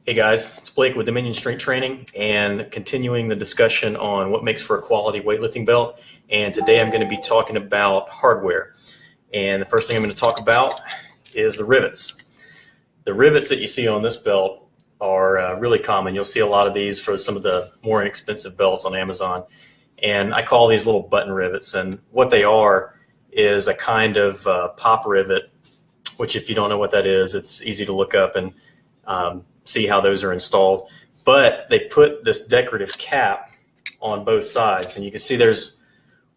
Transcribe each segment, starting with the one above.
Hey guys, it's Blake with Dominion Strength Training and continuing the discussion on what makes for a quality weightlifting belt. And today I'm going to be talking about hardware. And the first thing I'm going to talk about is the rivets. The rivets that you see on this belt are really common. You'll see a lot of these for some of the more inexpensive belts on Amazon. And I call these little button rivets. And what they are is a kind of pop rivet, which if you don't know what that is, it's easy to look up and see how those are installed. But they put this decorative cap on both sides, and you can see there's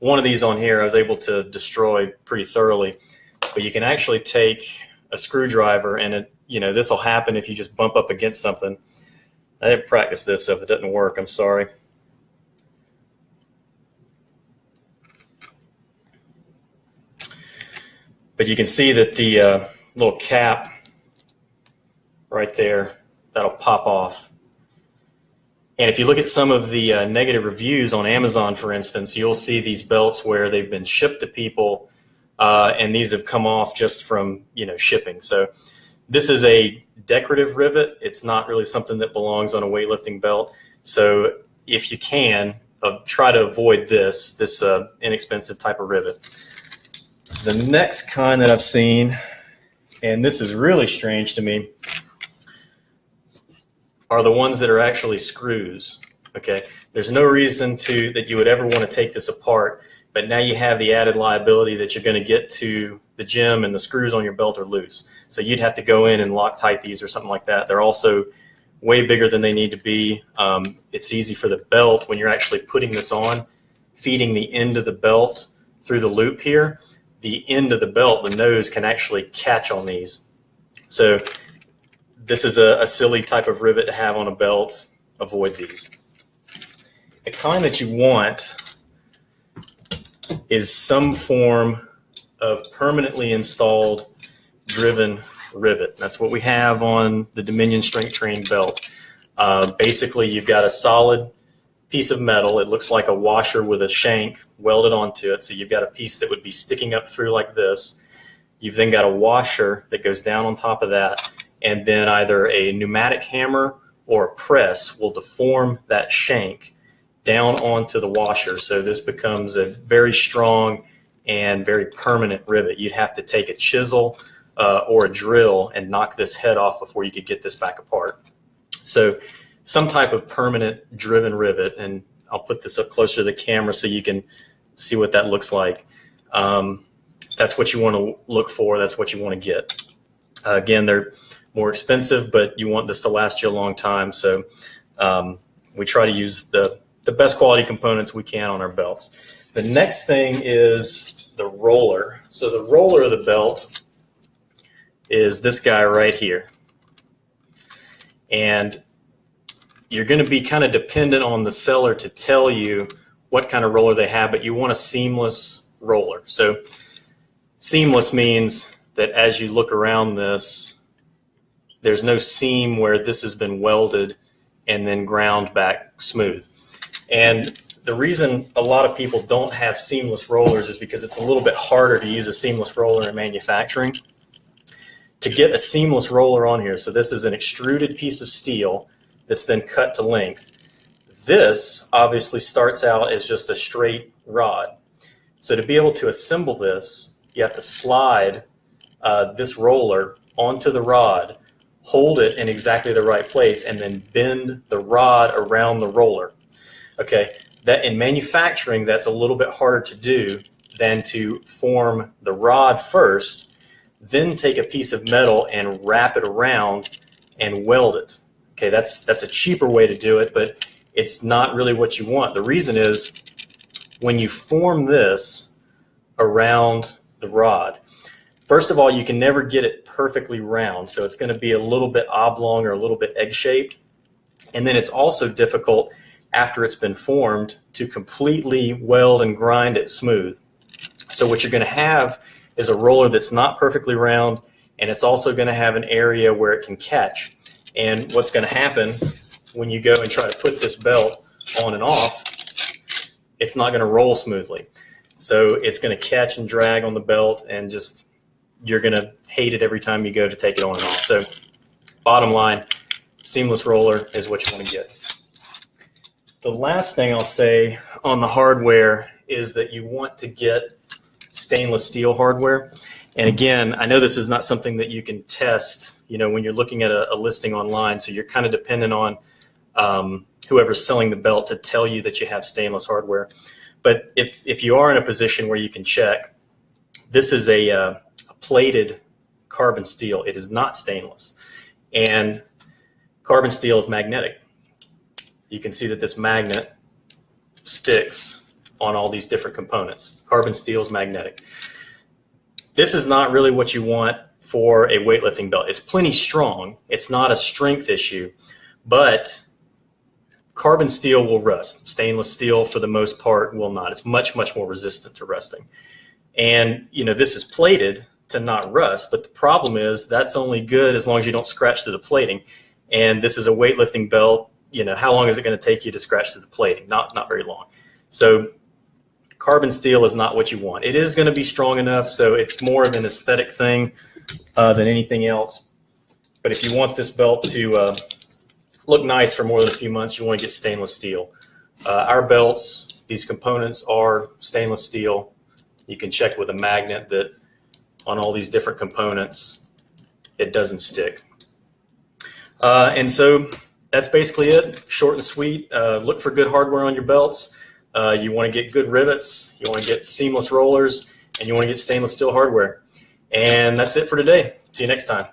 one of these on here I was able to destroy pretty thoroughly. But you can actually take a screwdriver, and this will happen if you just bump up against something. I didn't practice this, so if it doesn't work, I'm sorry. But you can see that the little cap right there, that'll pop off. And if you look at some of the negative reviews on Amazon, for instance, you'll see these belts where they've been shipped to people and these have come off just from shipping. So this is a decorative rivet. It's not really something that belongs on a weightlifting belt. So if you can, try to avoid this inexpensive type of rivet. The next kind that I've seen, and this is really strange to me, are the ones that are actually screws. Okay, there's no reason that you would ever want to take this apart, but now you have the added liability that you're going to get to the gym and the screws on your belt are loose. So you'd have to go in and Loctite these or something like that. They're also way bigger than they need to be. It's easy for the belt when you're actually putting this on, feeding the end of the belt through the loop here. The end of the belt, the nose, can actually catch on these. So this is a silly type of rivet to have on a belt. Avoid these. The kind that you want is some form of permanently installed driven rivet. That's what we have on the Dominion Strength Training belt. Basically, you've got a solid piece of metal. It looks like a washer with a shank welded onto it. So you've got a piece that would be sticking up through like this. You've then got a washer that goes down on top of that. And then either a pneumatic hammer or a press will deform that shank down onto the washer. So this becomes a very strong and very permanent rivet. You'd have to take a chisel or a drill and knock this head off before you could get this back apart. So some type of permanent driven rivet, and I'll put this up closer to the camera so you can see what that looks like. That's what you want to look for. That's what you want to get. Again, they're more expensive, but you want this to last you a long time. So we try to use the best quality components we can on our belts. The next thing is the roller. So the roller of the belt is this guy right here. And you're going to be kind of dependent on the seller to tell you what kind of roller they have, but you want a seamless roller. So seamless means that as you look around this, there's no seam where this has been welded and then ground back smooth. And the reason a lot of people don't have seamless rollers is because it's a little bit harder to use a seamless roller in manufacturing. To get a seamless roller on here, so this is an extruded piece of steel that's then cut to length. This obviously starts out as just a straight rod. So to be able to assemble this, you have to slide this roller onto the rod, hold it in exactly the right place, and then bend the rod around the roller. Okay, that in manufacturing, that's a little bit harder to do than to form the rod first, then take a piece of metal and wrap it around and weld it. Okay, that's a cheaper way to do it, but it's not really what you want. The reason is when you form this around the rod, first of all, you can never get it perfectly round, so it's going to be a little bit oblong or a little bit egg-shaped. And then it's also difficult after it's been formed to completely weld and grind it smooth. So what you're going to have is a roller that's not perfectly round, and it's also going to have an area where it can catch. And what's going to happen when you go and try to put this belt on and off, it's not going to roll smoothly. So it's going to catch and drag on the belt, and you're going to hate it every time you go to take it on and off. So bottom line, seamless roller is what you want to get. The last thing I'll say on the hardware is that you want to get stainless steel hardware. And again, I know this is not something that you can test, when you're looking at a listing online, so you're kind of dependent on whoever's selling the belt to tell you that you have stainless hardware. But if you are in a position where you can check, this is a plated carbon steel. It is not stainless. And carbon steel is magnetic. You can see that this magnet sticks on all these different components. Carbon steel is magnetic. This is not really what you want for a weightlifting belt. It's plenty strong. It's not a strength issue, but carbon steel will rust. Stainless steel, for the most part, will not. It's much, much more resistant to rusting. And, this is plated to not rust, but the problem is that's only good as long as you don't scratch through the plating. And this is a weightlifting belt. How long is it going to take you to scratch through the plating? Not very long. So carbon steel is not what you want. It is going to be strong enough, so it's more of an aesthetic thing than anything else. But if you want this belt to look nice for more than a few months, you want to get stainless steel. Our belts, these components are stainless steel. You can check with a magnet that on all these different components, it doesn't stick. And so that's basically it. Short and sweet. Look for good hardware on your belts. You want to get good rivets. You want to get seamless rollers, and you want to get stainless steel hardware. And that's it for today. See you next time.